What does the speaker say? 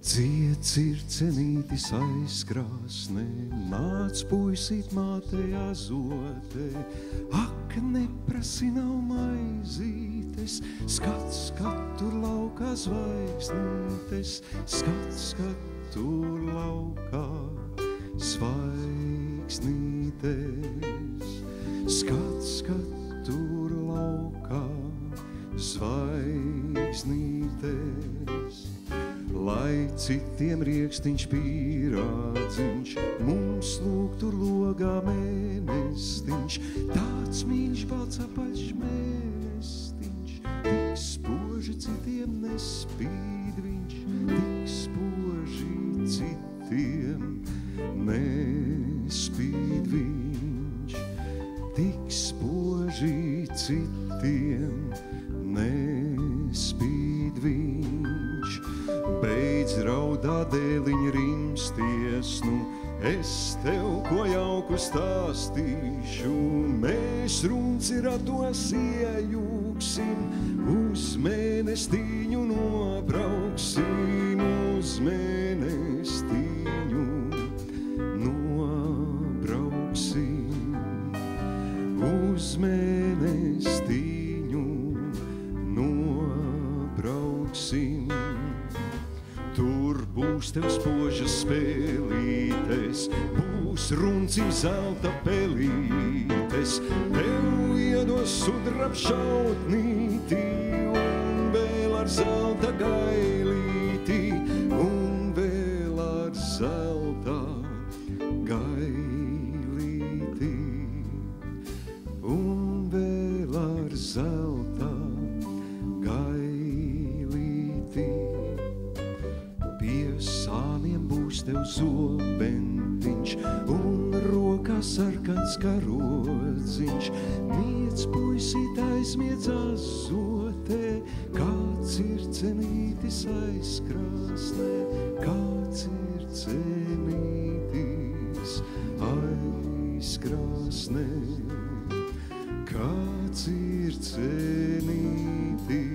Dzied circenītis aizkrāsnē, nāc puisīt mātei azotē, ak, neprasi nav maizītes, skats, tur laukā zvaigznītes, skats, tur laukā zvaigznītes, skats, tur laukā zvaigznītes. Lai citiem riekstiņš pīrādziņš, mums lūk tur logā mēnestiņš, tāds mīļš balts apaļš mēnestiņš, tik spoži citiem nespīd viņš, tik spoži citiem nespīd viņš, tik spoži citiem nespīd viņš. Beidz raudāt dēliņa rimsties, nu es tev ko jauku stāstīšu, mēs runci ratos iejūksim, uz mēnestiņu nobrauksim, uz mēnestiņu nobrauksim, uz mēnestiņu nobrauksim. Tur būs tev spožas spēlītes, būs runcim zelta pelītes, tev iedos sudrabšautnīti un vēl ar zelta gailīti, un vēl ar zelta gailīti, un vēl ar zelta gailīti. Pie sāniem būs tev zobentiņš un rokā sarkans karodziņš. Miec, puisīt, aizmiedz azotē, kāds ir cenītis aizkrāsnē, kāds ir cenītis aizkrāsnē, kāds ir cenītis